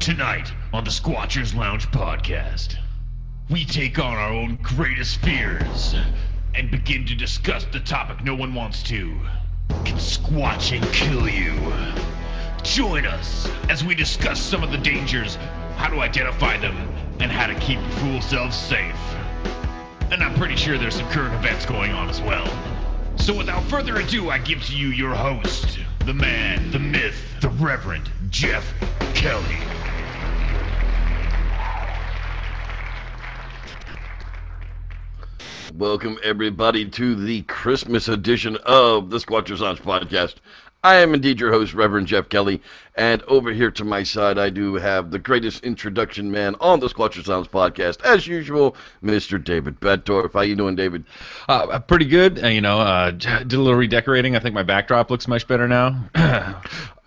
Tonight on the Squatchers Lounge podcast, we take on our own greatest fears and begin to discuss the topic no one wants to. Can Squatchin kill you? Join us as we discuss some of the dangers, how to identify them, and how to keep your fool selves safe. And I'm pretty sure there's some current events going on as well. So without further ado, I give to you your host, the man, the myth, the Reverend Jeff Kelly. Welcome, everybody, to the Christmas edition of the Squatchers Lounge podcast. I am indeed your host, Reverend Jeff Kelly, and over here to my side, I do have the greatest introduction man on the Squatchers Lounge podcast, as usual, Mr. David Bettorf. How you doing, David? Pretty good. Did a little redecorating. I think my backdrop looks much better now.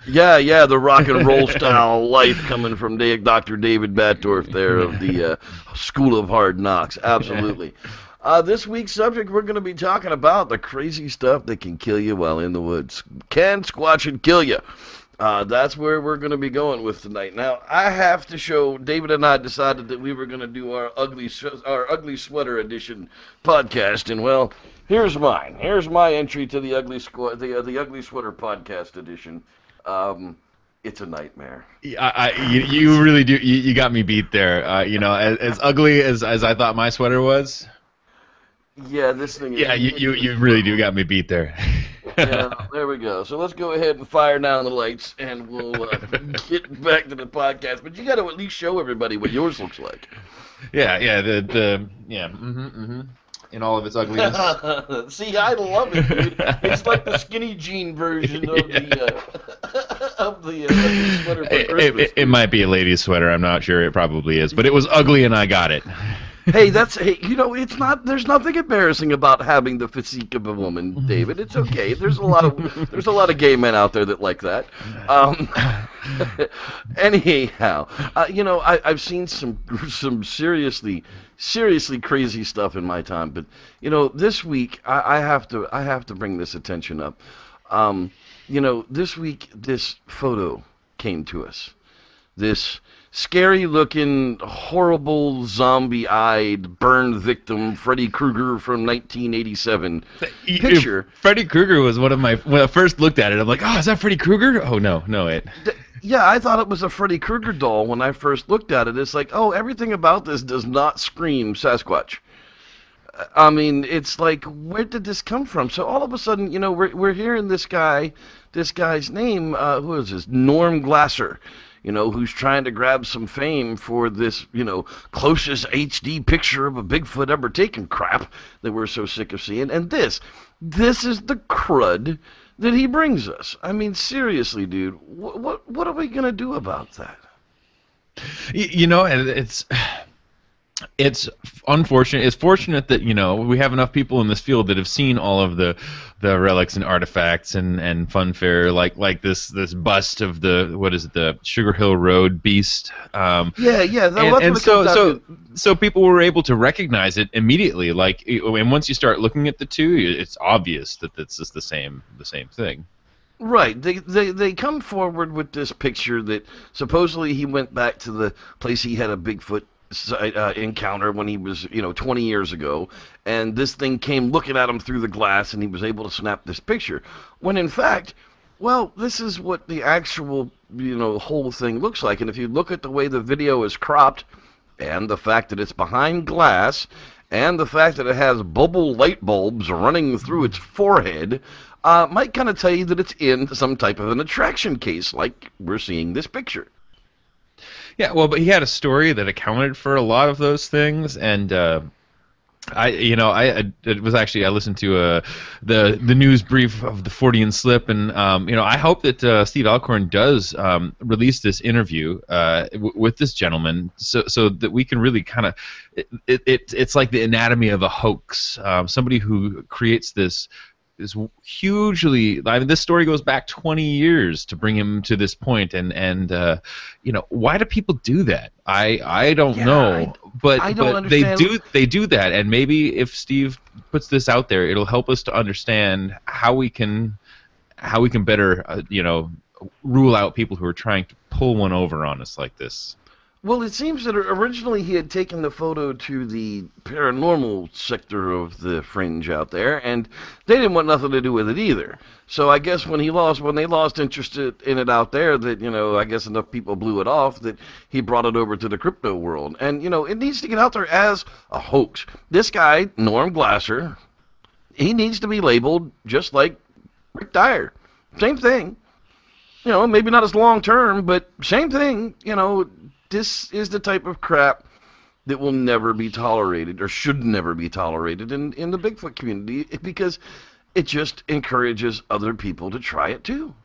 Yeah, the rock and roll style life coming from Dr. David Bettorf there of the School of Hard Knocks. Absolutely. This week's subject, we're going to be talking about the crazy stuff that can kill you while in the woods. Can Squatchin kill you? That's where we're going to be going with tonight. Now, I have to show, David and I decided that we were going to do our ugly sweater edition podcast, and well, here's mine. Here's my entry to the ugly sweater podcast edition. It's a nightmare. You really do. You got me beat there. As ugly as I thought my sweater was. Yeah, this thing is... Yeah, you really do got me beat there. Yeah, there we go. So let's go ahead and fire down the lights, and we'll get back to the podcast. But you got to at least show everybody what yours looks like. Yeah, in all of its ugliness. See, I love it, dude. It's like the skinny jean version of the sweater for Christmas. It might be a lady's sweater. I'm not sure. It probably is, but it was ugly, and I got it. Hey, it's not. There's nothing embarrassing about having the physique of a woman, David. It's okay. There's a lot of gay men out there that like that. Anyhow, I've seen some seriously crazy stuff in my time, but this week I have to bring this attention up. This week this photo came to us. This scary-looking, horrible, zombie-eyed, burned victim, Freddy Krueger from 1987 picture. Freddy Krueger was one of my... When I first looked at it, I'm like, oh, is that Freddy Krueger? Oh, no, it... Yeah, I thought it was a Freddy Krueger doll when I first looked at it. It's like, oh, everything about this does not scream Sasquatch. I mean, it's like, where did this come from? So all of a sudden, we're hearing this guy's name, who is this? Norm Glasser. Who's trying to grab some fame for this, closest HD picture of a Bigfoot ever taken crap that we're so sick of seeing. And this is the crud that he brings us. I mean, seriously, dude, what are we going to do about that? It's unfortunate. It's fortunate that we have enough people in this field that have seen all of the relics and artifacts and funfair, like this bust of the Sugar Hill Road beast. So people were able to recognize it immediately. And once you start looking at the two, it's obvious that it's just the same thing. Right. They come forward with this picture that supposedly he went back to the place he had a Bigfoot encounter when he was 20 years ago, and this thing came looking at him through the glass, and he was able to snap this picture, when in fact, well, this is what the actual whole thing looks like. And if you look at the way the video is cropped, and the fact that it's behind glass, and the fact that it has bubble light bulbs running through its forehead, might kind of tell you that it's in some type of an attraction case, like we're seeing this picture. Yeah, well, but he had a story that accounted for a lot of those things, and I listened to the news brief of the Freudian slip, and I hope that Steve Alcorn does release this interview with this gentleman, so that we can really kind of it's like the anatomy of a hoax. Somebody who creates this hugely... I mean, this story goes back 20 years to bring him to this point, and why do people do that? I don't know, but they do that, and maybe if Steve puts this out there, it'll help us to understand how we can better rule out people who are trying to pull one over on us like this. Well, it seems that originally he had taken the photo to the paranormal sector of the fringe out there, and they didn't want nothing to do with it either. So I guess when they lost interest in it out there, that, I guess enough people blew it off that he brought it over to the crypto world. And, it needs to get out there as a hoax. This guy, Norm Glasser, he needs to be labeled just like Rick Dyer. Same thing. Maybe not as long term, but same thing, This is the type of crap that will never be tolerated, or should never be tolerated in the Bigfoot community, because it just encourages other people to try it too.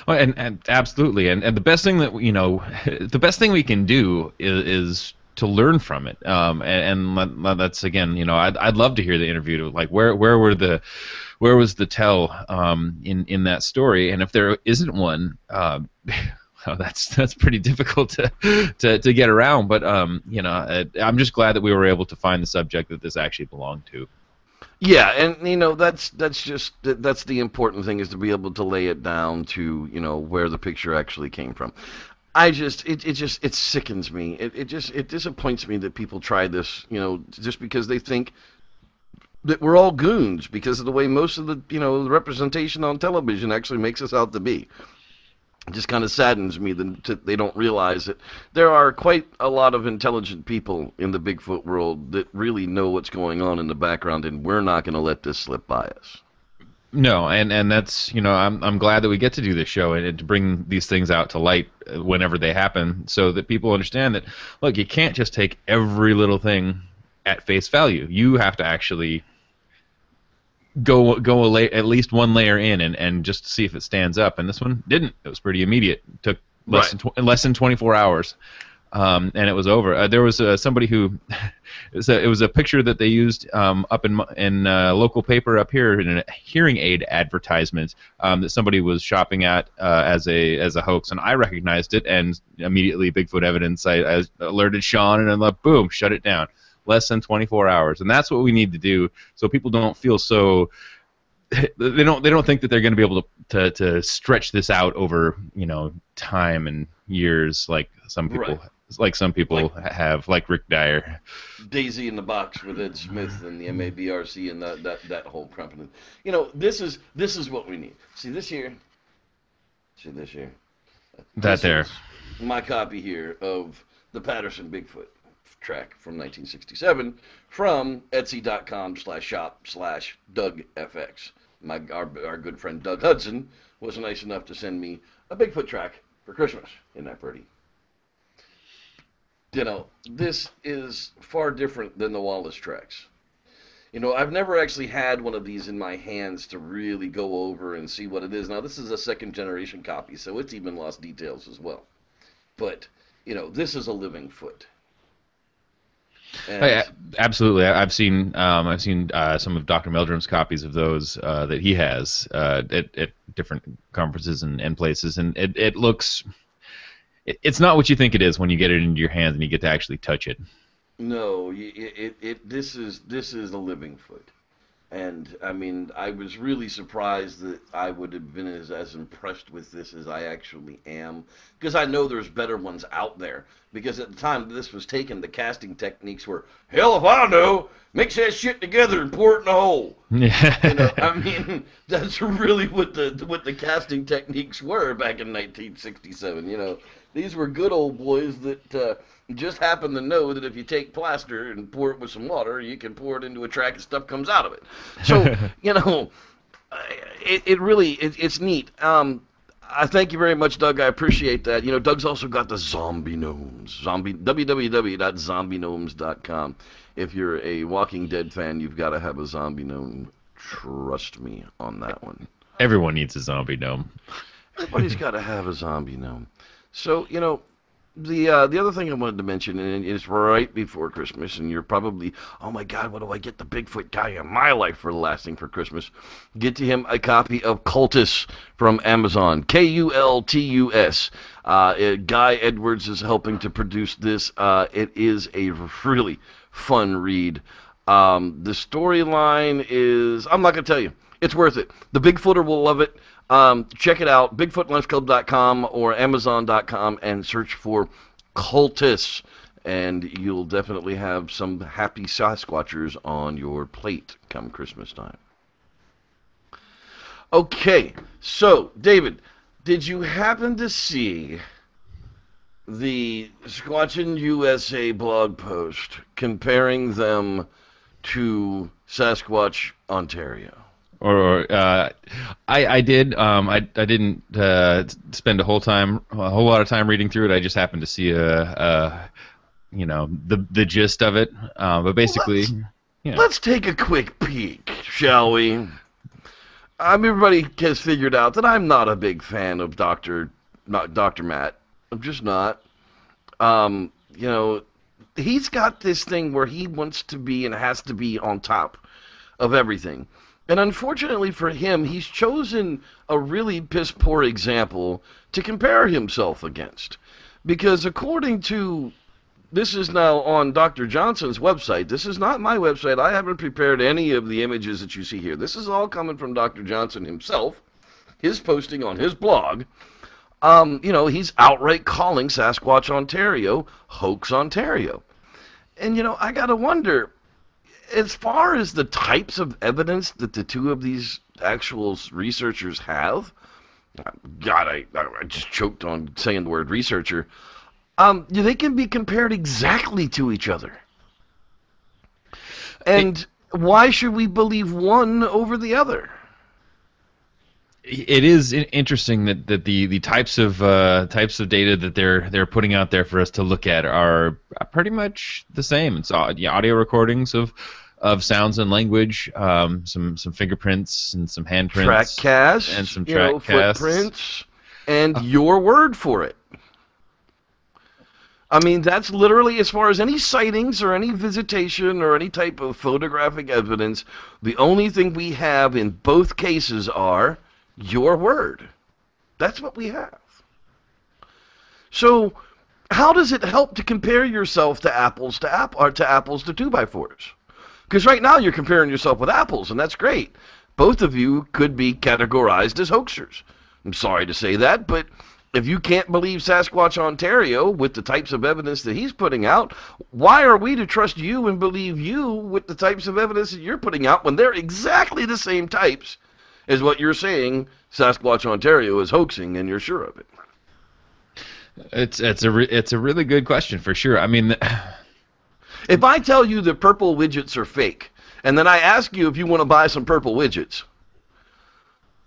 Well, and absolutely, and the best thing that the best thing we can do is to learn from it. And that's, again, I'd love to hear the interview. Like, where was the tell in that story? And if there isn't one. Oh, that's pretty difficult to get around, but I'm just glad that we were able to find the subject that this actually belonged to. Yeah, and that's the important thing, is to be able to lay it down to where the picture actually came from. It sickens me. It disappoints me that people try this, just because they think that we're all goons because of the way most of the the representation on television actually makes us out to be. It just kind of saddens me that they don't realize that there are quite a lot of intelligent people in the Bigfoot world that really know what's going on in the background, and we're not going to let this slip by us. No, and that's, I'm glad that we get to do this show and to bring these things out to light whenever they happen, so that people understand that, look, you can't just take every little thing at face value. You have to actually go at least one layer in and just see if it stands up. And this one didn't. It was pretty immediate. It took less than 24 hours, and it was over. There was somebody who it was a picture that they used up in local paper up here in a hearing aid advertisement that somebody was shopping at as a hoax, and I recognized it, and immediately Bigfoot evidence. I alerted Sean, and I'm like, boom, shut it down. Less than 24 hours, and that's what we need to do, so people don't feel so. They don't think that they're going to be able to stretch this out over time and years like some people have, like Rick Dyer. Daisy in the Box with Ed Smith and the MABRC and that whole company. This is what we need. See this here. This is my copy here of the Patterson Bigfoot track from 1967 from Etsy.com/shop/DougFX. Our good friend Doug Hudson was nice enough to send me a Bigfoot track for Christmas. Isn't that pretty? This is far different than the Wallace tracks. I've never actually had one of these in my hands to really go over and see what it is. Now, this is a second generation copy, so it's even lost details as well. But, this is a living foot. Absolutely, I've seen some of Dr. Meldrum's copies of those that he has at different conferences and places, and it looks. It's not what you think it is when you get it into your hands and you get to actually touch it. No, this is a living foot, and I mean, I was really surprised that I would have been as impressed with this as I actually am, because I know there's better ones out there. Because at the time this was taken, the casting techniques were, hell if I know, mix that shit together and pour it in a hole. Yeah. I mean, that's really what the casting techniques were back in 1967. These were good old boys that just happen to know that if you take plaster and pour it with some water, you can pour it into a track and stuff comes out of it. So, it's neat. I thank you very much, Doug. I appreciate that. Doug's also got the zombie gnomes. www.zombiegnomes.com. If you're a Walking Dead fan, you've got to have a zombie gnome. Trust me on that one. Everyone needs a zombie gnome. Everybody's got to have a zombie gnome. So, the other thing I wanted to mention, and it's right before Christmas, and you're probably, oh my God, what do I get the Bigfoot guy in my life for the last thing for Christmas? Get to him a copy of Cultus from Amazon, Kultus. Guy Edwards is helping to produce this. It is a really fun read. The storyline is, I'm not going to tell you, it's worth it. The Bigfooter will love it. Check it out, BigfootLunchClub.com or Amazon.com, and search for cultists, and you'll definitely have some happy Sasquatchers on your plate come Christmas time. Okay, so, David, did you happen to see the Squatchin USA blog post comparing them to Sasquatch Ontario? I did. I didn't spend a whole lot of time reading through it. I just happened to see the gist of it. But basically, let's take a quick peek, shall we? Everybody has figured out that I'm not a big fan of Dr. Matt. I'm just not. He's got this thing where he wants to be and has to be on top of everything. And unfortunately for him, he's chosen a really piss-poor example to compare himself against. Because according to, this is now on Dr. Johnson's website. This is not my website. I haven't prepared any of the images that you see here. This is all coming from Dr. Johnson himself, his posting on his blog. He's outright calling Sasquatch Ontario hoax Ontario. And, I got to wonder, as far as the types of evidence that the two of these actual researchers have, God, I just choked on saying the word researcher, they can be compared exactly to each other. And why should we believe one over the other? It is interesting that the types of data that they're putting out there for us to look at are pretty much the same. It's audio recordings of sounds and language, some fingerprints and some handprints, track casts, and some track casts, footprints, and your word for it. I mean, that's literally, as far as any sightings or any visitation or any type of photographic evidence, the only thing we have in both cases are your word. That's what we have. So, how does it help to compare yourself to apples to 2x4s? Because right now you're comparing yourself with apples, and that's great. Both of you could be categorized as hoaxers. I'm sorry to say that, but if you can't believe Sasquatch Ontario with the types of evidence that he's putting out, why are we to trust you and believe you with the types of evidence that you're putting out when they're exactly the same types as what you're saying Sasquatch Ontario is hoaxing, and you're sure of it? It's a really good question for sure. I mean, if I tell you that purple widgets are fake, and then I ask you if you want to buy some purple widgets,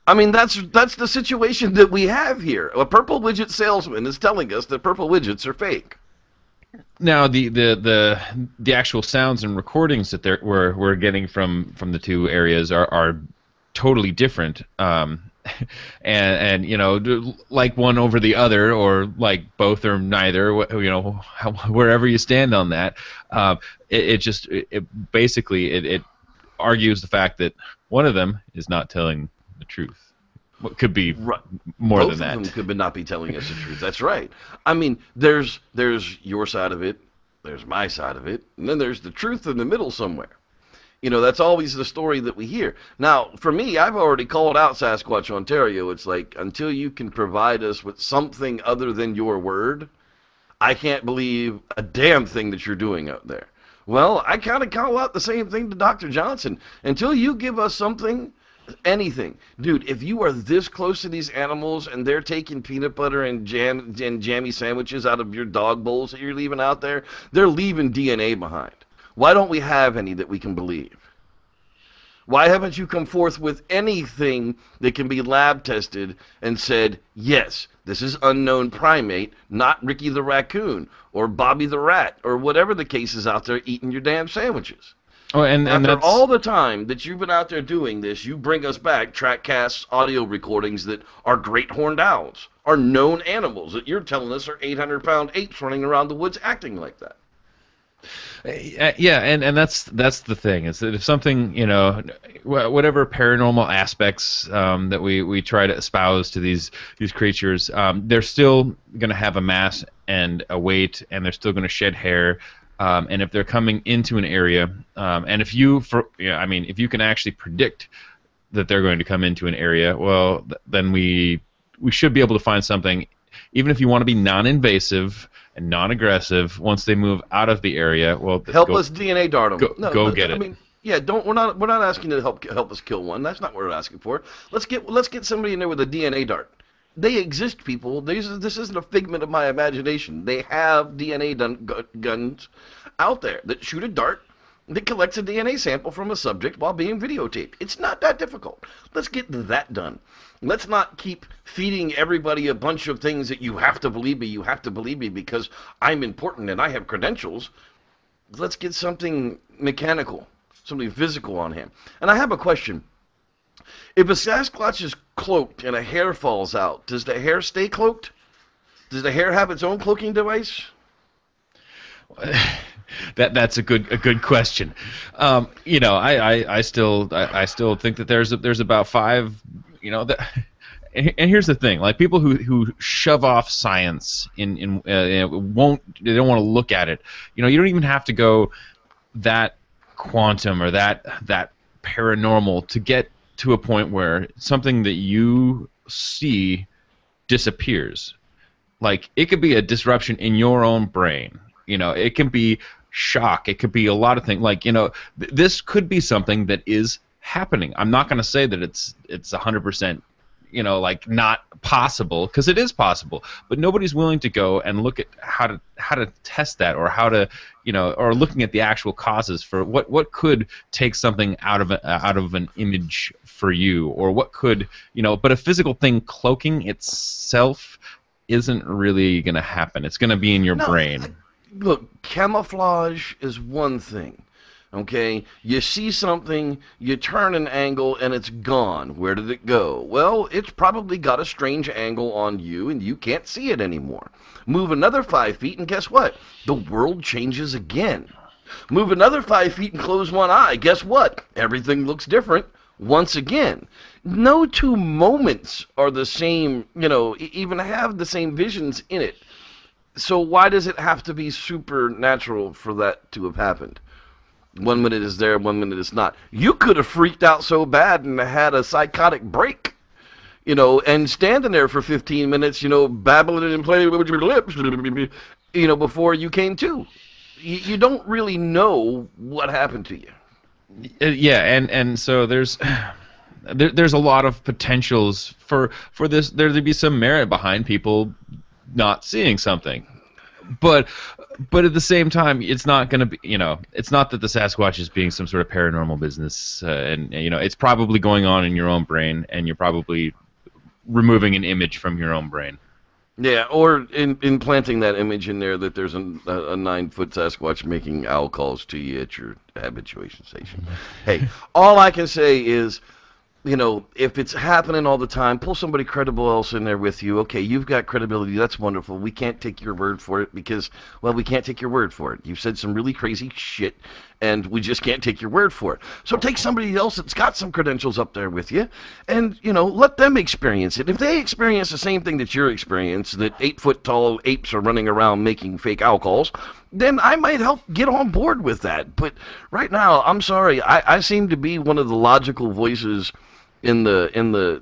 I mean, that's the situation that we have here. A purple widget salesman is telling us that purple widgets are fake. Now, the actual sounds and recordings that we're getting from the two areas are totally different. And like one over the other, or like both or neither, wherever you stand on that, it basically argues the fact that one of them is not telling the truth. What could be more Both than that? Both of them could not be telling us the truth. That's right. I mean, there's your side of it, there's my side of it, and then there's the truth in the middle somewhere. That's always the story that we hear. Now, for me, I've already called out Sasquatch Ontario. It's like, until you can provide us with something other than your word, I can't believe a damn thing that you're doing out there. Well, I kind of call out the same thing to Dr. Johnson. Until you give us something, anything. Dude, if you are this close to these animals and they're taking peanut butter and jam and jammy sandwiches out of your dog bowls that you're leaving out there, they're leaving DNA behind. Why don't we have any that we can believe? Why haven't you come forth with anything that can be lab tested and said, yes, this is unknown primate, not Ricky the raccoon or Bobby the rat or whatever the case is out there eating your damn sandwiches? Oh, and After all the time that you've been out there doing this, you bring us back track casts, audio recordings that are great horned owls, are known animals that you're telling us are 800-pound apes running around the woods acting like that. Yeah, and that's the thing, is that if something, whatever paranormal aspects that we try to espouse to these creatures, they're still going to have a mass and a weight, and they're still going to shed hair. And if they're coming into an area, and if you can actually predict that they're going to come into an area, well, then we should be able to find something, even if you want to be non-invasive and non-aggressive. Once they move out of the area, well, help us DNA dart them. Go get it. I mean, yeah, we're not asking you to help us kill one. That's not what we're asking for. Let's get somebody in there with a DNA dart. They exist, people. This isn't a figment of my imagination. They have DNA guns out there that shoot a dart that collects a DNA sample from a subject while being videotaped. It's not that difficult. Let's get that done. Let's not keep feeding everybody a bunch of things that you have to believe me because I'm important and I have credentials. Let's get something mechanical, something physical on him. And I have a question. If a Sasquatch is cloaked and a hair falls out, does the hair stay cloaked? Does the hair have its own cloaking device? That's a good question. I still think that there's about 5. And here's the thing: like people who shove off science they don't want to look at it. You don't even have to go that quantum or that paranormal to get to a point where something that you see disappears. Like, it could be a disruption in your own brain. It can be shock. It could be a lot of things. Like, this could be something that is happening. I'm not going to say that it's 100%, like, not possible, because it is possible. But nobody's willing to go and look at how to test that, or how to, or looking at the actual causes for what could take something out of an image for you, or what could, but a physical thing cloaking itself isn't really going to happen. It's going to be in your brain. Look, camouflage is one thing. Okay, you see something, you turn an angle, and it's gone. Where did it go? Well, it's probably got a strange angle on you, and you can't see it anymore. Move another 5 feet, and guess what? The world changes again. Move another 5 feet and close one eye. Guess what? Everything looks different once again. No 2 moments are the same, even have the same visions in it. So why does it have to be supernatural for that to have happened? 1 minute is there, 1 minute it's not. You could have freaked out so bad and had a psychotic break, and standing there for 15 minutes, babbling and playing with your lips, before you came to. You don't really know what happened to you. Yeah, and so there's a lot of potentials for this. There to be some merit behind people not seeing something, but at the same time, it's not going to be, it's not that the Sasquatch is being some sort of paranormal business, and it's probably going on in your own brain, and you're probably removing an image from your own brain. Yeah, or implanting that image in there that there's a 9-foot Sasquatch making owl calls to you at your habituation station. Hey, all I can say is, if it's happening all the time, pull somebody credible else in there with you. Okay, you've got credibility. That's wonderful. We can't take your word for it because, well, we can't take your word for it. You've said some really crazy shit, and we just can't take your word for it. So take somebody else that's got some credentials up there with you, and, let them experience it. If they experience the same thing that you're experiencing, that 8-foot-tall apes are running around making fake owl calls, then I might help get on board with that. But right now, I'm sorry, I seem to be one of the logical voices in the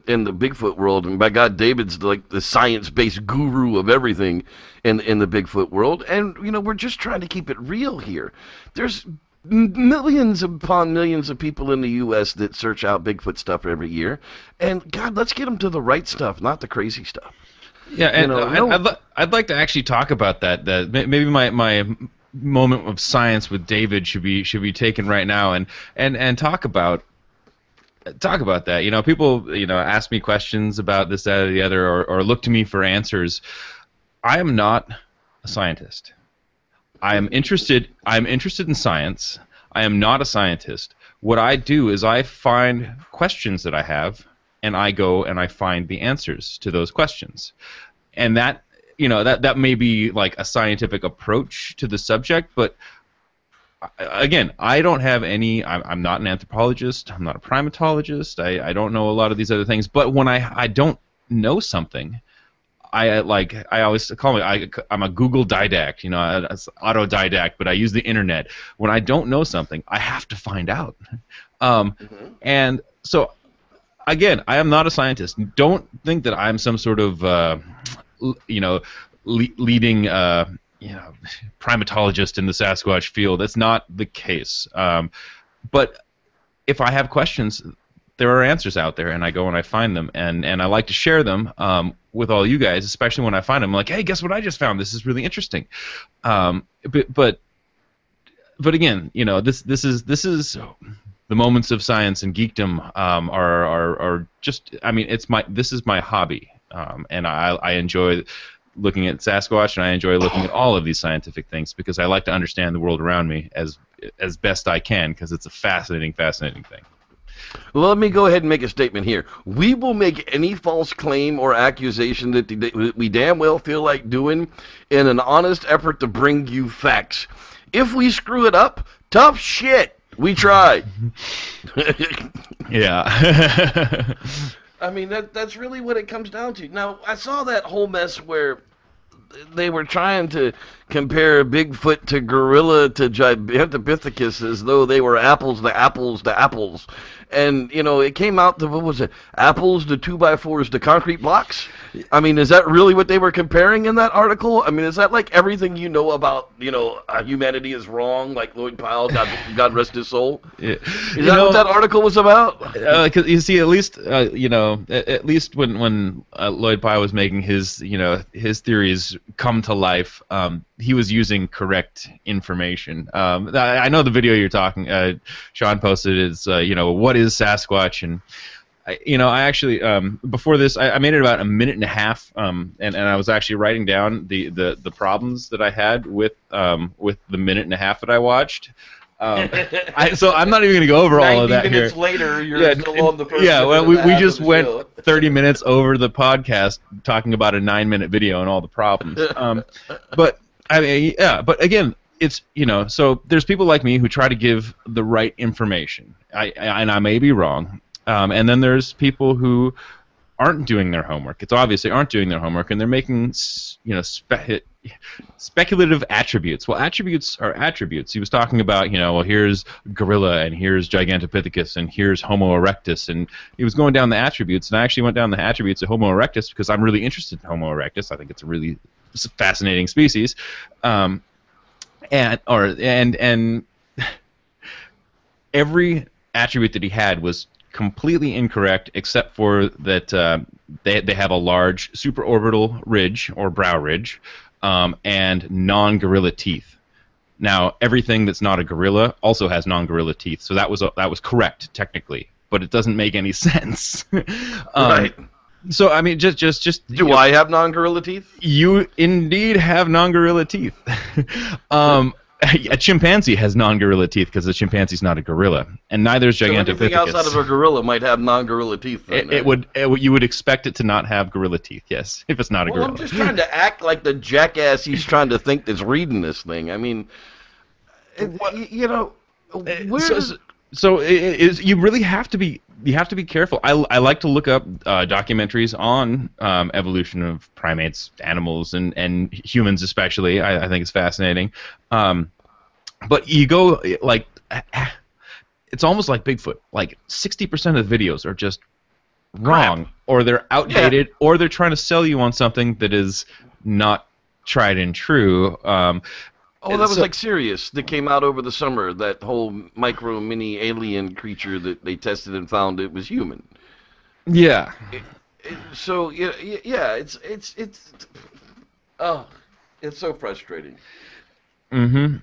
Bigfoot world, and by God, David's like the science-based guru of everything in the Bigfoot world. And we're just trying to keep it real here. There's millions upon millions of people in the U.S. that search out Bigfoot stuff every year, and God, let's get them to the right stuff, not the crazy stuff. Yeah, and I'd like to actually talk about that. That maybe my moment of science with David should be taken right now, and talk about that. People ask me questions about this, that, or the other, or look to me for answers. I am not a scientist. I'm interested in science. I am not a scientist. What I do is I find questions that I have, and I go and I find the answers to those questions. And that may be like a scientific approach to the subject, but again, I don't have any. I'm not an anthropologist. I'm not a primatologist. I don't know a lot of these other things. But when I don't know something, I always call I'm a Google didact. Autodidact, but I use the internet. When I don't know something, I have to find out. And so again, I am not a scientist. Don't think that I'm some sort of leading primatologist in the Sasquatch field. That's not the case. But if I have questions, there are answers out there, and I go and I find them, and I like to share them with all you guys, especially when I find them. I'm like, hey, guess what I just found? This is really interesting. But again, this is the moments of science and geekdom are just. I mean, this is my hobby, and I enjoy looking at Sasquatch, and I enjoy looking at all of these scientific things because I like to understand the world around me as best I can, because it's a fascinating thing. Well, let me go ahead and make a statement here. We will make any false claim or accusation that we damn well feel like doing in an honest effort to bring you facts. If we screw it up, tough shit. We tried. Yeah. I mean, that's really what it comes down to. Now, I saw that whole mess where they were trying to compare Bigfoot to gorilla to Gigantopithecus as though they were apples to apples to apples. And, it came out to, what was it, apples to 2x4s to concrete blocks? I mean, is that really what they were comparing in that article? I mean, is that like everything you know about, humanity is wrong, like Lloyd Powell, God rest his soul? Yeah. Is that what that article was about? Because you see, at least when Lloyd Powell was making his theories come to life, he was using correct information. I know the video you're talking, Sean posted is, what is Sasquatch? And I actually before this I made it about a minute and a half, and I was actually writing down the problems that I had with the minute and a half that I watched. So I'm not even going to go over all of that here. 90 minutes later, you're still on the first. Yeah, well, we just went 30 minutes over the podcast talking about a 9-minute video and all the problems. But I mean, yeah. But again, it's so there's people like me who try to give the right information. And I may be wrong. And then there's people who aren't doing their homework. It's obviously aren't doing their homework, and they're making speculative attributes. Well, attributes are attributes. He was talking about, here's gorilla, and here's Gigantopithecus, and here's Homo erectus, and he was going down the attributes, and I actually went down the attributes of Homo erectus because I'm really interested in Homo erectus. I think it's a really fascinating species, and every attribute that he had was completely incorrect, except for that they have a large supraorbital ridge or brow ridge, and non-gorilla teeth. Now, everything that's not a gorilla also has non-gorilla teeth, so that was correct technically, but it doesn't make any sense. Right. So I mean, just. Do I have non-gorilla teeth? You indeed have non-gorilla teeth. A chimpanzee has non-gorilla teeth because the chimpanzee's not a gorilla, and neither is Gigantopithecus. So anything outside of a gorilla might have non-gorilla teeth. You would expect it to not have gorilla teeth, yes, if it's not a gorilla. I'm just trying to act like the jackass he's trying to think that's reading this thing. I mean, So you really have to be careful. I like to look up documentaries on evolution of primates, animals, and humans especially. I think it's fascinating. But you go like it's almost like Bigfoot. Like 60% of the videos are just wrong, or they're outdated, or they're trying to sell you on something that is not tried and true. Oh, that was like Sirius that came out over the summer. That whole micro mini alien creature that they tested and found it was human. Yeah. So it's so frustrating. Mm-hmm.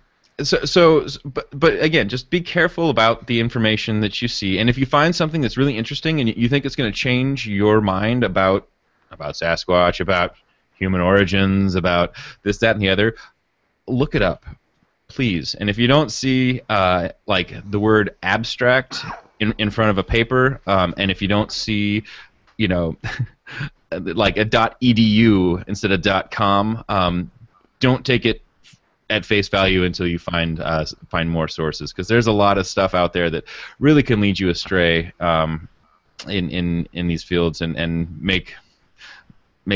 But again, just be careful about the information that you see, and if you find something that's really interesting and you think it's going to change your mind about Sasquatch, about human origins, about this, that, and the other, look it up, please. And if you don't see like the word abstract in front of a paper, and if you don't see, like a .edu instead of .com, don't take it at face value until you find more sources, because there's a lot of stuff out there that really can lead you astray in these fields and make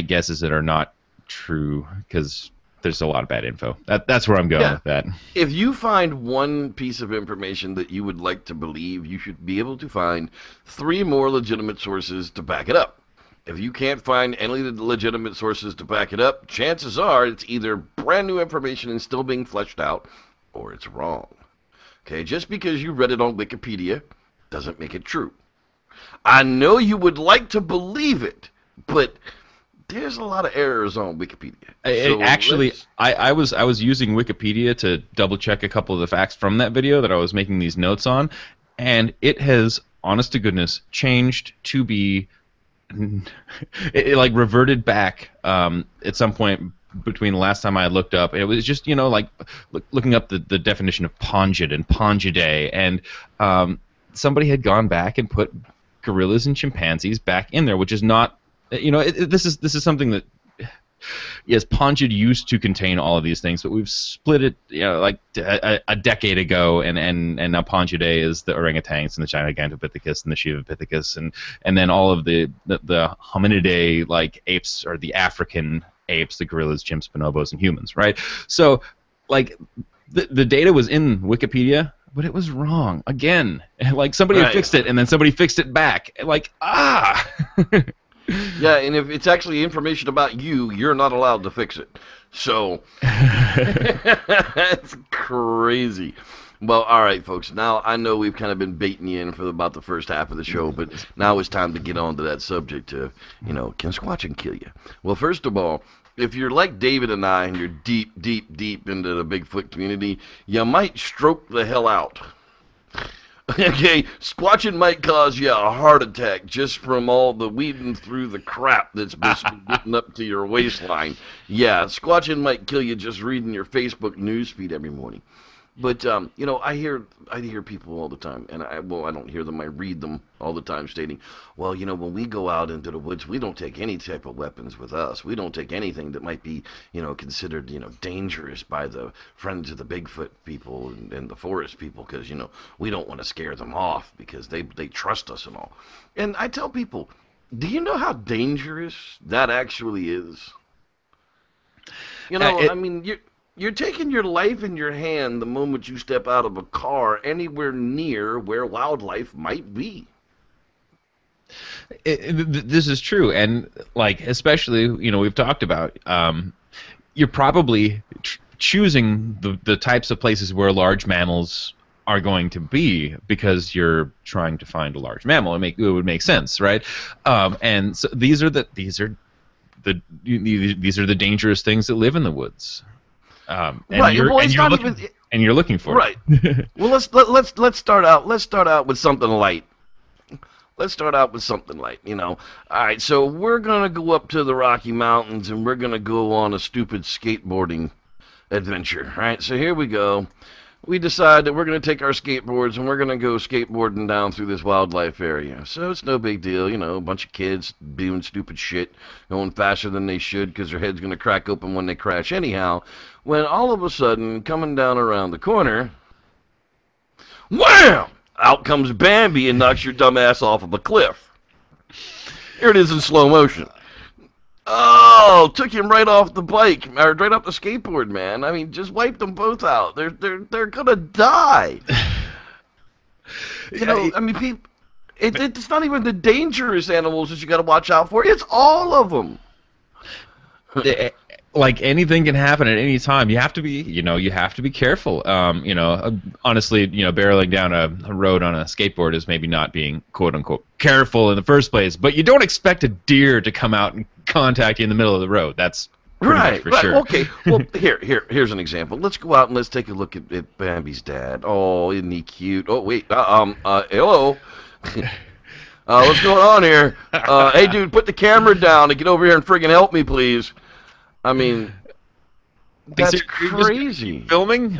guesses that are not true, because there's a lot of bad info. That's where I'm going with that. If you find one piece of information that you would like to believe, you should be able to find 3 more legitimate sources to back it up. If you can't find any legitimate sources to back it up, chances are it's either brand new information and still being fleshed out, or it's wrong. Okay, just because you read it on Wikipedia doesn't make it true. I know you would like to believe it, but there's a lot of errors on Wikipedia. I was using Wikipedia to double check a couple of the facts from that video that I was making these notes on, and it has, honest to goodness, changed to be it like reverted back at some point between the last time I looked up. It was just, like looking up the definition of pongid and pongidae, and somebody had gone back and put gorillas and chimpanzees back in there, which is not, this is something that, yes, pongid used to contain all of these things, but we've split it, like a decade ago, and now pongidae is the orangutans and the Gigantopithecus and the Shivapithecus, and then all of the hominidae, like apes, or the African apes, the gorillas, chimps, bonobos, and humans, right? So, like, the data was in Wikipedia, but it was wrong again. Like, somebody had fixed it, and then somebody fixed it back. Like, Yeah, and if it's actually information about you, you're not allowed to fix it. So, that's crazy. Well, all right, folks. Now, I know we've kind of been baiting you in for about the first half of the show, but now it's time to get on to that subject of, can Squatchin kill you? Well, first of all, if you're like David and I, and you're deep, deep, deep into the Bigfoot community, you might stroke the hell out. Okay, Squatchin might cause you a heart attack just from all the weeding through the crap that's basically getting up to your waistline. Yeah, Squatchin might kill you just reading your Facebook newsfeed every morning. But, I hear people all the time, and I don't hear them, I read them all the time stating, well, when we go out into the woods, we don't take any type of weapons with us. We don't take anything that might be, considered, dangerous by the friends of the Bigfoot people and the forest people, because, we don't want to scare them off because they trust us and all. And I tell people, do you know how dangerous that actually is? You're taking your life in your hand the moment you step out of a car anywhere near where wildlife might be. This is true, and especially, we've talked about, you're probably choosing the types of places where large mammals are going to be because you're trying to find a large mammal. It would make sense, right? And so these are the dangerous things that live in the woods. You're looking for it. Right. Well, let's start out. Let's start out with something light. All right, so we're gonna go up to the Rocky Mountains and we're gonna go on a stupid skateboarding adventure. All right, so here we go. We decide that we're going to take our skateboards and we're going to go skateboarding down through this wildlife area. So it's no big deal, a bunch of kids doing stupid shit, going faster than they should because their head's going to crack open when they crash anyhow. When all of a sudden, coming down around the corner, wham! Out comes Bambi and knocks your dumb ass off of a cliff. Here it is in slow motion. Oh, took him right off the bike, or right off the skateboard, man. I mean, just wiped them both out. They're gonna die. People. It's not even the dangerous animals that you got to watch out for. It's all of them. Like, anything can happen at any time. You have to be careful. Honestly, barreling down a road on a skateboard is maybe not being quote unquote careful in the first place. But you don't expect a deer to come out and contact you in the middle of the road. That's pretty much for sure. Okay. Well, here's an example. Let's go out and let's take a look at Bambi's dad. Oh, isn't he cute? Oh, wait. Hello. What's going on here? Hey, dude, put the camera down and get over here and friggin' help me, please. I mean, that's crazy. Filming?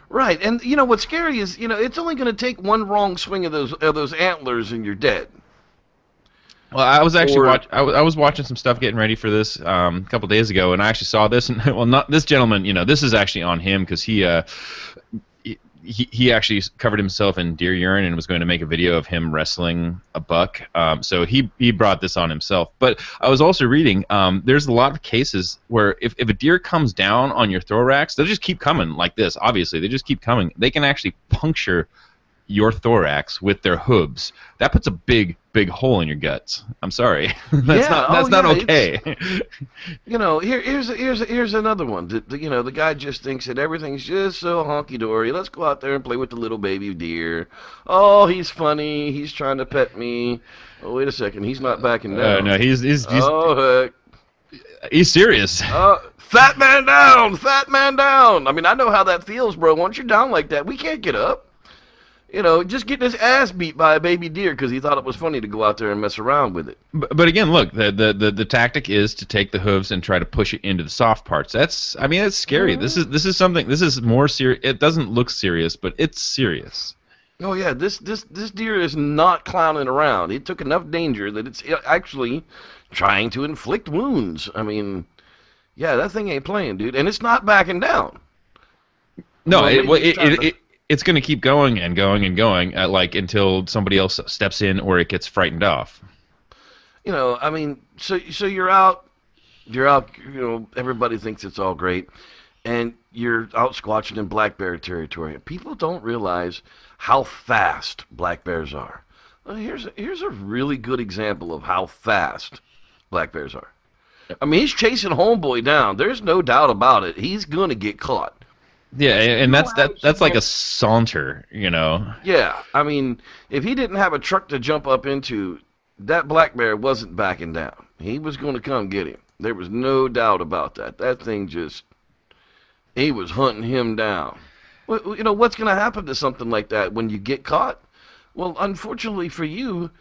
Right, and what's scary is it's only going to take one wrong swing of those antlers and you're dead. Well, I was actually I was watching some stuff getting ready for this a couple days ago, and I actually saw this. And well, not this gentleman. This is actually on him because he he actually covered himself in deer urine and was going to make a video of him wrestling a buck. So he brought this on himself. But I was also reading, there's a lot of cases where if a deer comes down on your thorax, they'll just keep coming like this. Obviously, they just keep coming. They can actually puncture your thorax with their hooves. That puts a big hole in your guts. I'm sorry. That's not okay. Here's another one. The guy just thinks that everything's just so honky-dory. Let's go out there and play with the little baby deer. Oh, he's funny. He's trying to pet me. Oh, wait a second. He's not backing down. No, he's oh, heck. He's serious. Fat man down. Fat man down. I mean, I know how that feels, bro. Once you're down like that, we can't get up. Just getting his ass beat by a baby deer because he thought it was funny to go out there and mess around with it. But again, look, the tactic is to take the hooves and try to push it into the soft parts. It's scary. This is something. This is more serious. It doesn't look serious, but it's serious. Oh yeah, this deer is not clowning around. It took enough danger that it's actually trying to inflict wounds. I mean, yeah, that thing ain't playing, dude, and it's not backing down. No, it's going to keep going and going and going, until somebody else steps in or it gets frightened off. I mean, so you're out, everybody thinks it's all great, and you're out squatching in black bear territory. People don't realize how fast black bears are. Well, here's a really good example of how fast black bears are. I mean, he's chasing homeboy down. There's no doubt about it. He's going to get caught. Yeah, and that's like a saunter, Yeah, I mean, if he didn't have a truck to jump up into, that black bear wasn't backing down. He was going to come get him. There was no doubt about that. That thing he was hunting him down. Well, what's going to happen to something like that when you get caught? Well, unfortunately for you,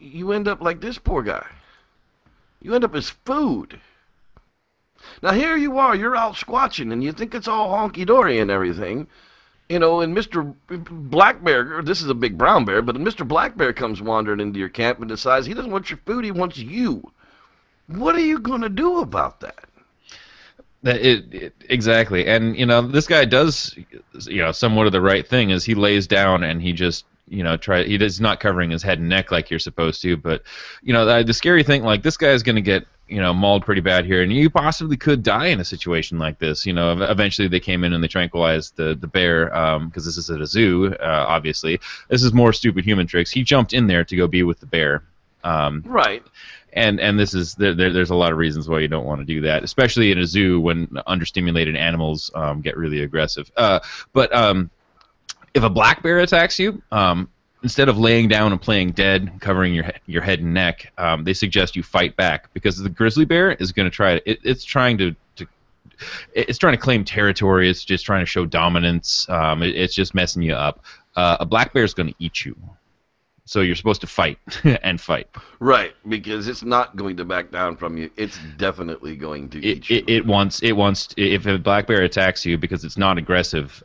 you end up like this poor guy. You end up as food. Now here you are, you're out squatching, and you think it's all honky-dory and everything. And Mr. Black Bear, this is a big brown bear, but Mr. Black Bear comes wandering into your camp and decides he doesn't want your food, he wants you. What are you going to do about that? Exactly. And, this guy does, somewhat of the right thing is he lays down and he just, he's not covering his head and neck like you're supposed to. But, the scary thing, this guy is going to get, mauled pretty bad here. And you possibly could die in a situation like this. Eventually they came in and they tranquilized the bear because this is at a zoo, obviously. This is more stupid human tricks. He jumped in there to go be with the bear. Right. And this is there's a lot of reasons why you don't want to do that, especially in a zoo when understimulated animals get really aggressive. But if a black bear attacks you, instead of laying down and playing dead, covering your head and neck, they suggest you fight back because the grizzly bear is going to try. It's trying to claim territory. It's just trying to show dominance. It's just messing you up. A black bear is going to eat you. So you're supposed to fight and fight. Right, because it's not going to back down from you. It's definitely going to eat you. It wants. If a black bear attacks you because it's not aggressive,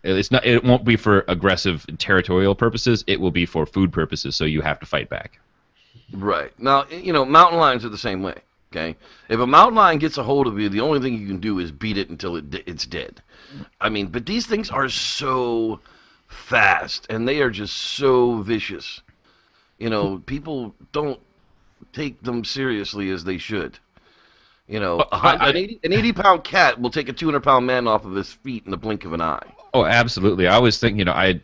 it won't be for aggressive territorial purposes. It will be for food purposes. So you have to fight back. Right. Now, mountain lions are the same way. Okay. If a mountain lion gets a hold of you, the only thing you can do is beat it until it's dead. I mean, but these things are so fast and they are just so vicious. People don't take them seriously as they should. An 80-pound cat will take a 200-pound man off of his feet in the blink of an eye. Oh, absolutely. I always think, I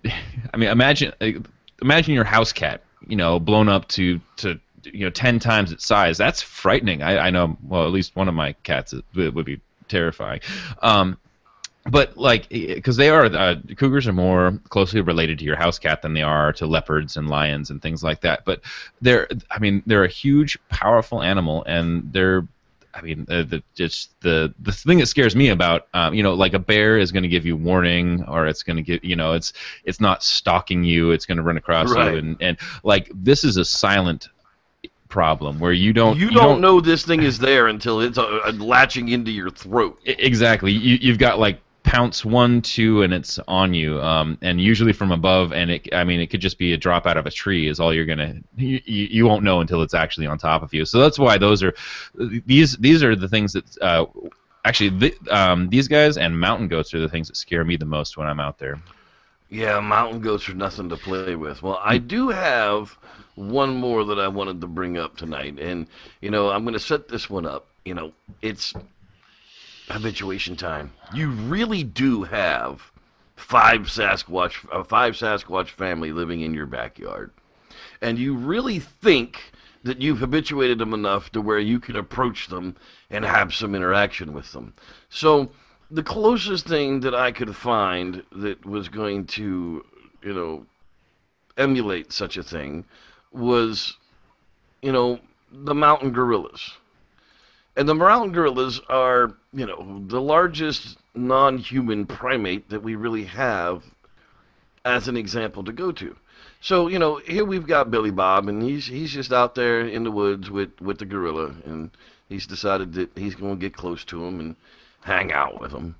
mean, imagine your house cat, blown up to 10 times its size. That's frightening. I know, well, at least one of my cats would be terrifying. But because cougars are more closely related to your house cat than they are to leopards and lions and things like that. But they're a huge, powerful animal, and the thing that scares me about, like a bear is going to give you warning, or it's going to give, it's not stalking you, it's going to run across you, and this is a silent problem where you don't know this thing is there until it's latching into your throat. Exactly. You've got pounce 1, 2, and it's on you, and usually from above, and it could just be a drop out of a tree is all you won't know until it's actually on top of you. So that's why these are the things that these guys and mountain goats are the things that scare me the most when I'm out there. Yeah, mountain goats are nothing to play with. Well, I do have one more that I wanted to bring up tonight, and I'm going to set this one up. It's habituation time. You really do have five Sasquatch family living in your backyard, and you really think that you've habituated them enough to where you can approach them and have some interaction with them. So the closest thing that I could find that was going to, emulate such a thing was, the mountain gorillas. And the mountain gorillas are, the largest non-human primate that we really have as an example to go to. So, here we've got Billy Bob, and he's just out there in the woods with the gorilla, and he's decided that he's going to get close to him and hang out with them,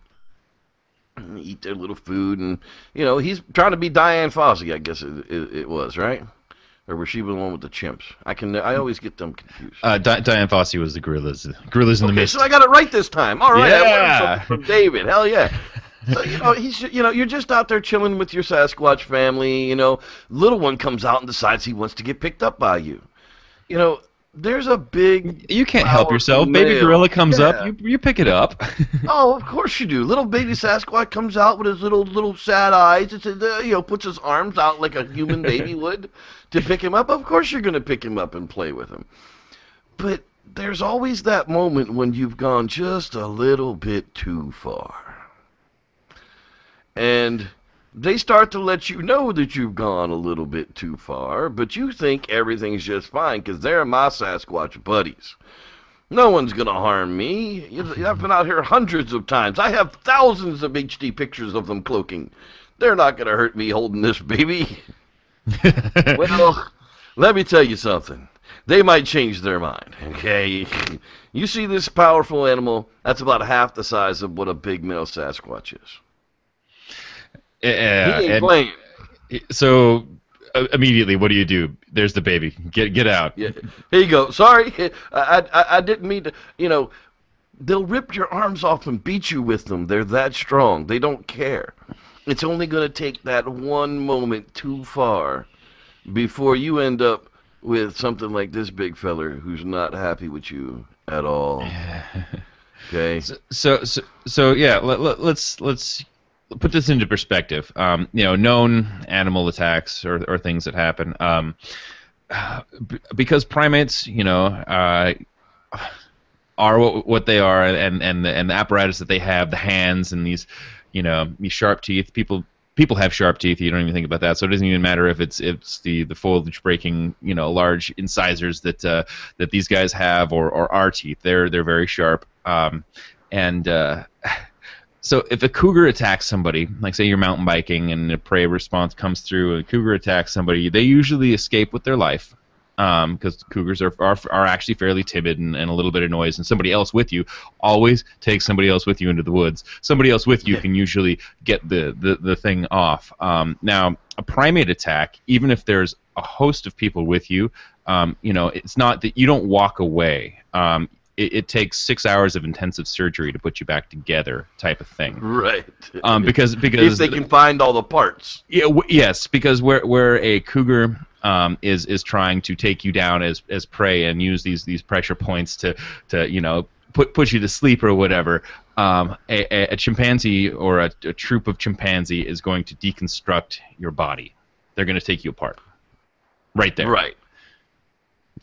and eat their little food, and, he's trying to be Diane Fossey, I guess it was, right? Or was she the one with the chimps? I always get them confused. Diane Fossey was the gorillas. Gorillas in the mist. So I got it right this time. All right, yeah. I learned something from David. Hell yeah. So, you're just out there chilling with your Sasquatch family. Little one comes out and decides he wants to get picked up by you. There's a big. You can't help yourself. Male. Baby gorilla comes up, you pick it up. Oh, of course you do. Little baby Sasquatch comes out with his little sad eyes. It's, puts his arms out like a human baby would to pick him up. Of course you're going to pick him up and play with him. But there's always that moment when you've gone just a little bit too far. And they start to let you know that you've gone a little bit too far, but you think everything's just fine because they're my Sasquatch buddies. No one's going to harm me. I've been out here hundreds of times. I have thousands of HD pictures of them cloaking. They're not going to hurt me holding this baby. Well, let me tell you something. They might change their mind, okay? You see this powerful animal, that's about half the size of what a big male Sasquatch is. He ain't playing. So immediately, what do? There's the baby. Get out. Yeah. Here you go. Sorry, I didn't mean to. They'll rip your arms off and beat you with them. They're that strong. They don't care. It's only going to take that one moment too far before you end up with something like this big feller who's not happy with you at all. Okay. So yeah. Let's put this into perspective. Known animal attacks or things that happen. Because primates, are what they are, and the apparatus that they have, the hands and these sharp teeth. People have sharp teeth. You don't even think about that. So it doesn't even matter if it's the foliage breaking, large incisors that these guys have, or our teeth. They're very sharp. So if a cougar attacks somebody, like say you're mountain biking and a prey response comes through, and a cougar attacks somebody, they usually escape with their life, because cougars are actually fairly timid and a little bit of noise, and somebody else with you, always take somebody else with you into the woods. Somebody else with you can usually get the thing off. Now, a primate attack, even if there's a host of people with you, it's not that you don't walk away. It takes 6 hours of intensive surgery to put you back together, type of thing. Right. Because if they can find all the parts. Yeah. Yes. Because where a cougar is trying to take you down as prey and use these pressure points to put you to sleep or whatever, a chimpanzee or a troop of chimpanzee is going to deconstruct your body. They're going to take you apart. Right there. Right.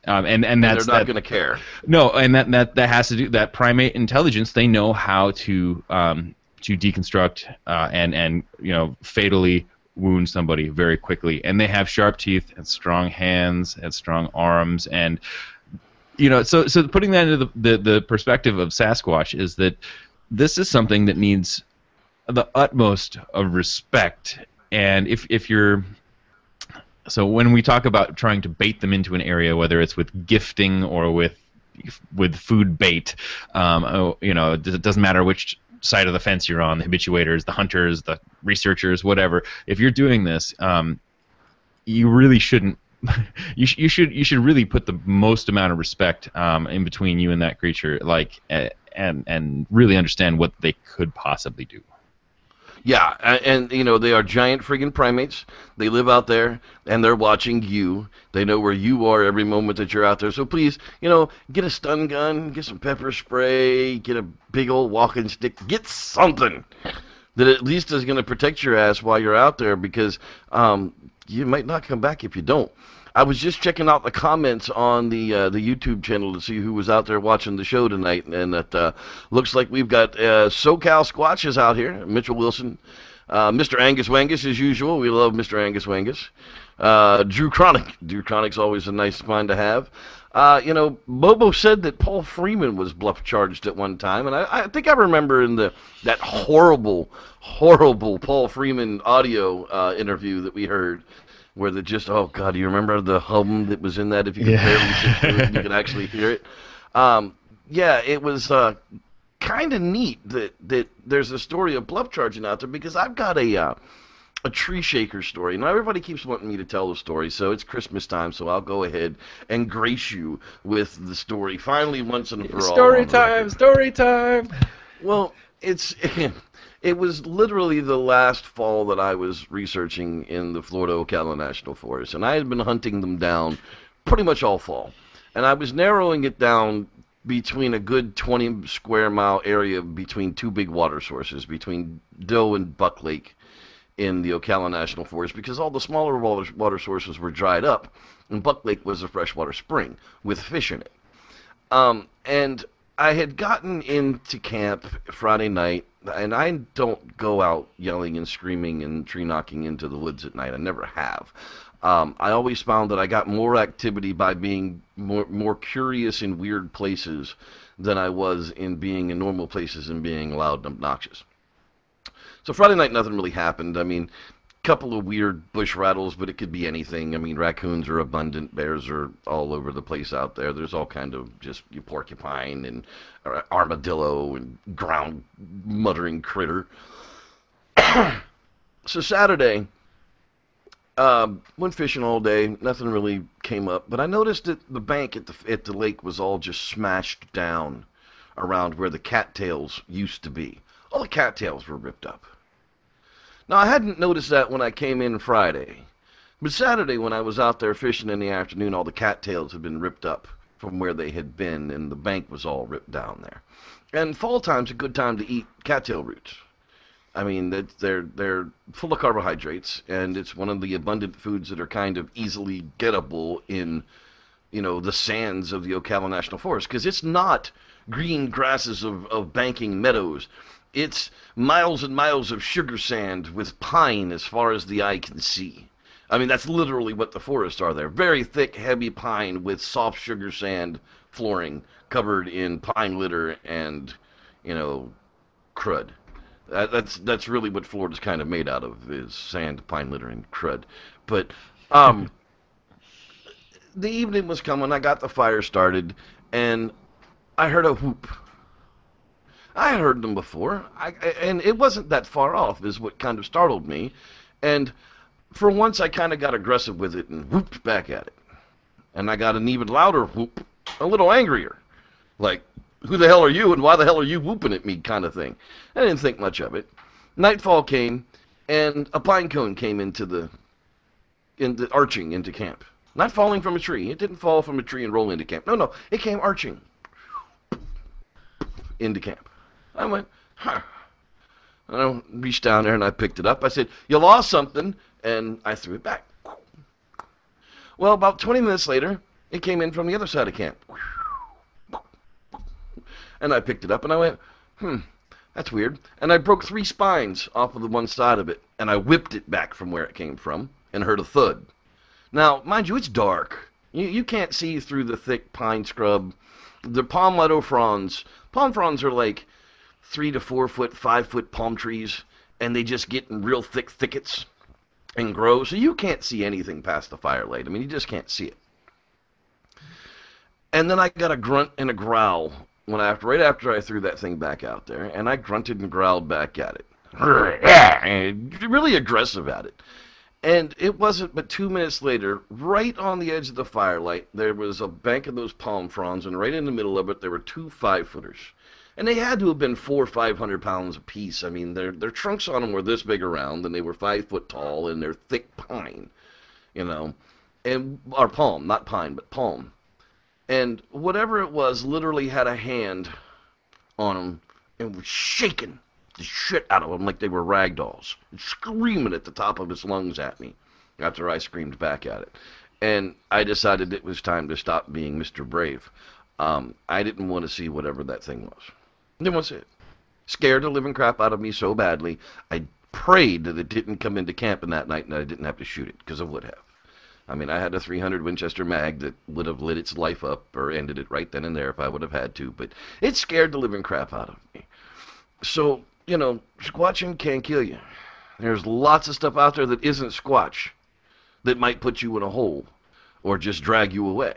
And they're not going to care. No, and that has to do that primate intelligence. They know how to deconstruct and fatally wound somebody very quickly, and they have sharp teeth and strong hands and strong arms, and so putting that into the perspective of Sasquatch is that this is something that needs the utmost of respect, and if you're So when we talk about trying to bait them into an area, whether it's with gifting or with food bait, it doesn't matter which side of the fence you're on, the habituators, the hunters, the researchers, whatever. If you're doing this, you really shouldn't. You should really put the most amount of respect in between you and that creature, and really understand what they could possibly do. Yeah, and they are giant friggin' primates. They live out there, and they're watching you. They know where you are every moment that you're out there. So please, get a stun gun, get some pepper spray, get a big old walking stick, get something that at least is going to protect your ass while you're out there, because you might not come back if you don't. I was just checking out the comments on the YouTube channel to see who was out there watching the show tonight, and that looks like we've got SoCal Squatches out here. Mitchell Wilson, Mr. Angus Wangus as usual. We love Mr. Angus Wangus. Drew Chronic. Drew Chronic's always a nice find to have. Bobo said that Paul Freeman was bluff charged at one time, and I think I remember in that horrible Paul Freeman audio interview that we heard, where oh God, do you remember the hum that was in that? If you could barely sit through it, you could actually hear it. Yeah, it was kind of neat that there's a story of bluff charging out there, because I've got a tree shaker story. Now, everybody keeps wanting me to tell the story, so it's Christmas time, so I'll go ahead and grace you with the story finally, once and for all. Story time! Well, it was literally the last fall that I was researching in the Florida Ocala National Forest, and I had been hunting them down pretty much all fall. And I was narrowing it down between a good 20 square mile area between two big water sources, between Doe and Buck Lake in the Ocala National Forest, because all the smaller water sources were dried up, and Buck Lake was a freshwater spring with fish in it. And I had gotten into camp Friday night, and I don't go out yelling and screaming and tree knocking into the woods at night. I never have. I always found that I got more activity by being more curious in weird places than I was in being in normal places and being loud and obnoxious. So Friday night, nothing really happened. I mean, a couple of weird bush rattles, but it could be anything. I mean, raccoons are abundant. Bears are all over the place out there. There's all kind of just porcupine and armadillo and ground muttering critter. So Saturday, went fishing all day. Nothing really came up. But I noticed that the bank at the lake was all just smashed down around where the cattails used to be. All the cattails were ripped up. Now, I hadn't noticed that when I came in Friday, but Saturday when I was out there fishing in the afternoon, all the cattails had been ripped up from where they had been, and the bank was all ripped down there. And fall time's a good time to eat cattail roots. I mean, they're full of carbohydrates, and it's one of the abundant foods that are kind of easily gettable in, the sands of the Ocala National Forest, because it's not green grasses of banking meadows. It's miles and miles of sugar sand with pine as far as the eye can see. I mean, that's literally what the forests are there. Very thick, heavy pine with soft sugar sand flooring covered in pine litter and, crud. That's really what Florida's kind of made out of, is sand, pine litter, and crud. But the evening was coming. I got the fire started, and I heard a whoop. I had heard them before, and it wasn't that far off, is what kind of startled me. And for once, I kind of got aggressive with it and whooped back at it. And I got an even louder whoop, a little angrier. Like, who the hell are you, and why the hell are you whooping at me, kind of thing. I didn't think much of it. Nightfall came, and a pine cone came arching into camp. Not falling from a tree. It didn't fall from a tree and roll into camp. No, it came arching into camp. I went, huh. I reached down there and I picked it up. I said, "You lost something," and I threw it back. Well, about 20 minutes later, it came in from the other side of camp. And I picked it up and I went, that's weird. And I broke 3 spines off of the one side of it, and I whipped it back from where it came from and heard a thud. Now, mind you, it's dark. You can't see through the thick pine scrub. The palmetto fronds. Palm fronds are like 3 to 4 foot, 5 foot palm trees, and they just get in real thick thickets and grow, so you can't see anything past the firelight. I mean, you just can't see it. And then I got a grunt and a growl right after I threw that thing back out there, and I grunted and growled back at it. Really aggressive at it. And it wasn't but 2 minutes later, right on the edge of the firelight, there was a bank of those palm fronds, and right in the middle of it, there were 2 5-footers. And they had to have been 400 or 500 pounds apiece. I mean, their trunks on them were this big around, and they were 5 foot tall, and they're thick pine, you know, and or palm, not pine, but palm. And whatever it was, literally had a hand on them and was shaking the shit out of them like they were rag dolls, and screaming at the top of his lungs at me after I screamed back at it. And I decided it was time to stop being Mr. Brave. I didn't want to see whatever that thing was. Didn't want to see it. Scared the living crap out of me so badly, I prayed that it didn't come into camping that night and I didn't have to shoot it, because I would have. I mean, I had a 300 Winchester mag that would have lit its life up or ended it right then and there if I would have had to, but it scared the living crap out of me. So, you know, Squatchin can't kill you. There's lots of stuff out there that isn't Squatch that might put you in a hole or just drag you away.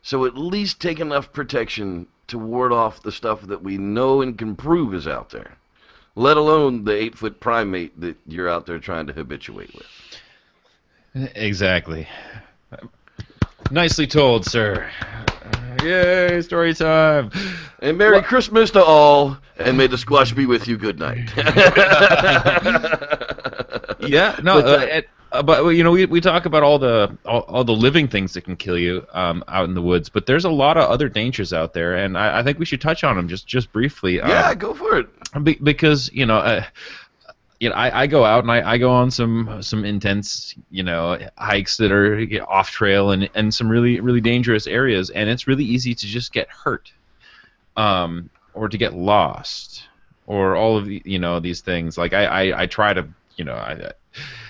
So at least take enough protection to ward off the stuff that we know and can prove is out there, let alone the 8-foot primate that you're out there trying to habituate with. Exactly. Nicely told, sir. Yay, story time. And Merry Christmas to all, and may the Squatch be with you. Good night. Yeah, no, but you know, we talk about all the living things that can kill you out in the woods, but there's a lot of other dangers out there, and I think we should touch on them just briefly. Yeah, go for it. Because I go out and I go on some intense hikes that are off trail and some really dangerous areas, and it's really easy to just get hurt, or to get lost, or all of these things. Like I try to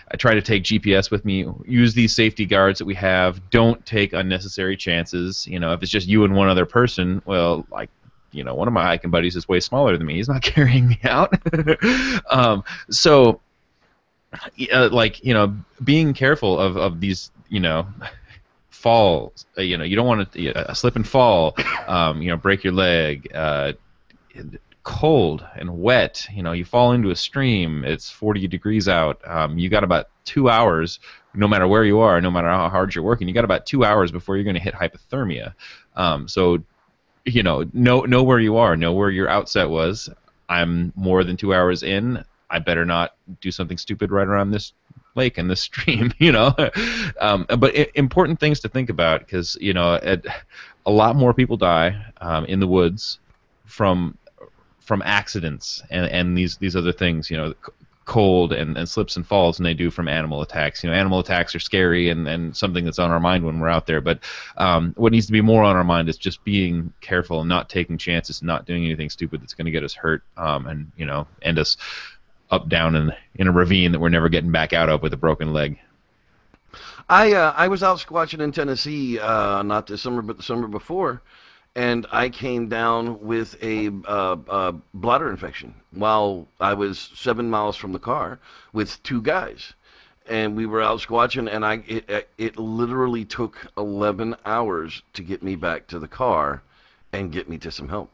I try to take GPS with me, use these safety guards that we have, don't take unnecessary chances. If it's just you and one other person, well, like, one of my hiking buddies is way smaller than me. He's not carrying me out. Being careful of these, falls. You don't want to slip and fall, break your leg. Cold and wet, you fall into a stream, it's 40 degrees out, you got about 2 hours, no matter where you are, no matter how hard you're working, you got about 2 hours before you're going to hit hypothermia. So know where you are, know where your outset was. I'm more than 2 hours in, I better not do something stupid right around this lake and this stream, but important things to think about, because a lot more people die in the woods from accidents and these other things, cold and slips and falls, than they do from animal attacks. Animal attacks are scary and something that's on our mind when we're out there, but what needs to be more on our mind is just being careful and not taking chances, not doing anything stupid that's going to get us hurt, and end us up down in a ravine that we're never getting back out of with a broken leg. I was out squatching in Tennessee, not this summer but the summer before, and I came down with a bladder infection while I was 7 miles from the car with 2 guys. And we were out squatching, and it literally took 11 hours to get me back to the car and get me to some help.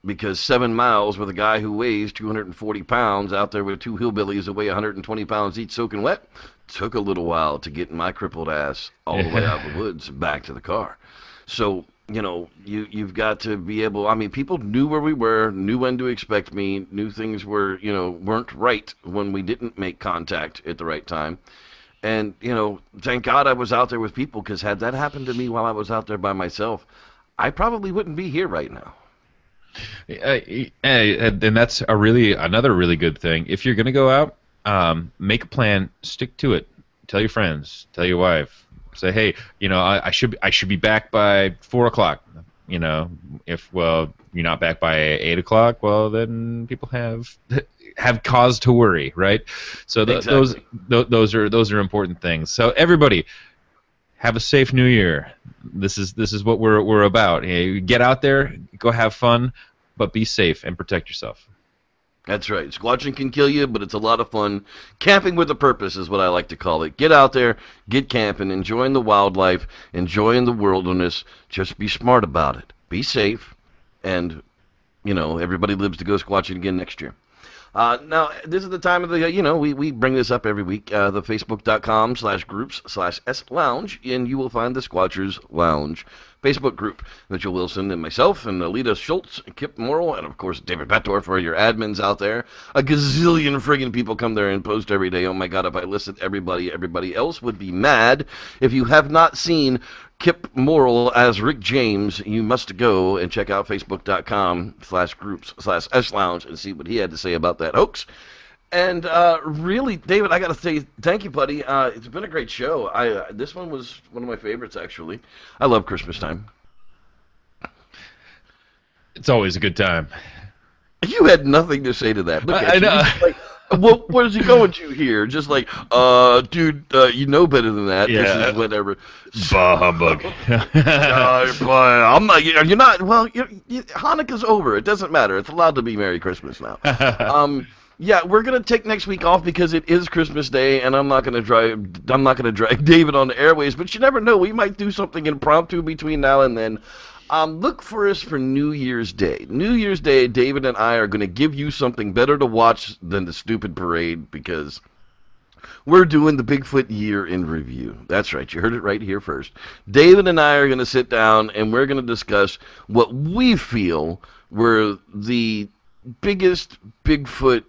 Because 7 miles with a guy who weighs 240 pounds out there with 2 hillbillies that weigh 120 pounds each soaking wet took a little while to get my crippled ass all the way out of the woods back to the car. So you've got to be able. I mean, people knew where we were, knew when to expect me, knew things were, weren't right when we didn't make contact at the right time. And, thank God I was out there with people, because had that happened to me while I was out there by myself, I probably wouldn't be here right now. And that's another really good thing. If you're going to go out, make a plan, stick to it. Tell your friends, tell your wife. Say, hey, I should be back by 4 o'clock. If you're not back by 8 o'clock, well, then people have cause to worry, right? So exactly. those are important things. So everybody, have a safe New Year. This is what we're about. Get out there, go have fun, but be safe and protect yourself. That's right. Squatching can kill you, but it's a lot of fun. Camping with a purpose is what I like to call it. Get out there, get camping, enjoying the wildlife, enjoying the wilderness. Just be smart about it. Be safe, and, everybody lives to go squatching again next year. Now, this is the time of the, we bring this up every week, the facebook.com/groups/S-Lounge, and you will find the Squatchers Lounge Facebook group. Mitchell Wilson and myself and Alita Schultz, Kip Morrill, and of course David Bettorf are your admins out there. A gazillion friggin' people come there and post every day. Oh my God, if I listed everybody else would be mad. If you have not seen Kip Morrill as Rick James, you must go and check out facebook.com/groups/S-Lounge and see what he had to say about that hoax. And really, David, I got to say thank you, buddy. It's been a great show. This one was one of my favorites, actually. I love Christmas time. It's always a good time. You had nothing to say to that. Look at I know. Like, well, where's he going to here? Just like, dude, you know better than that. Yeah. This is whatever. Bah humbug. I'm not. You're not. Well, Hanukkah's over. It doesn't matter. It's allowed to be Merry Christmas now. Yeah, we're gonna take next week off because it is Christmas Day, and I'm not gonna drag David on the airways. But you never know; we might do something impromptu between now and then. Look for us for New Year's Day. New Year's Day, David and I are gonna give you something better to watch than the stupid parade because we're doing the Bigfoot Year in Review. That's right, you heard it right here first. David and I are gonna sit down and we're gonna discuss what we feel were the biggest Bigfoot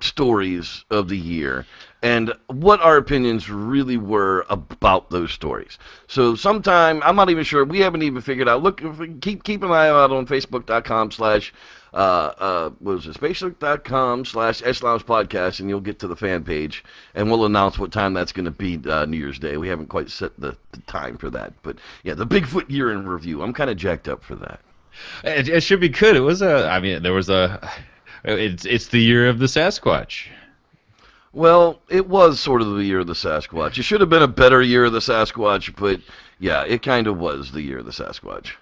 stories of the year and what our opinions really were about those stories. So sometime, I'm not even sure, we haven't even figured out. Look, keep an eye out on facebook.com/facebook.com/S-Lounge podcast, and you'll get to the fan page, and we'll announce what time that's going to be New Year's Day. We haven't quite set the time for that, but yeah, the Bigfoot Year in Review. I'm kind of jacked up for that. It should be good. It's the year of the Sasquatch. Well, it was sort of the year of the Sasquatch. It should have been a better year of the Sasquatch, but yeah, it kind of was the year of the Sasquatch.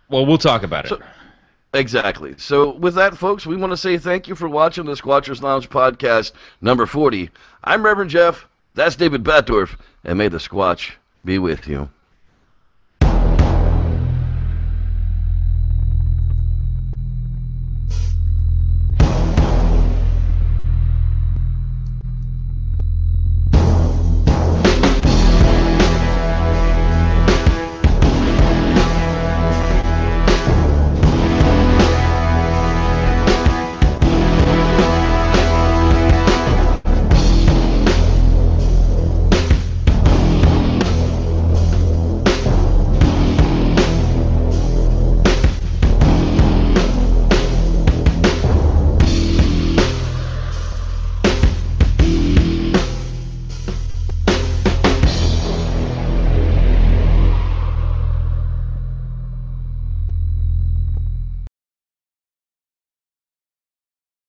Well, we'll talk about it. Exactly. So with that, folks, we want to say thank you for watching the Squatchers Lounge podcast number 40. I'm Reverend Jeff. That's David Batdorf. And may the Squatch be with you.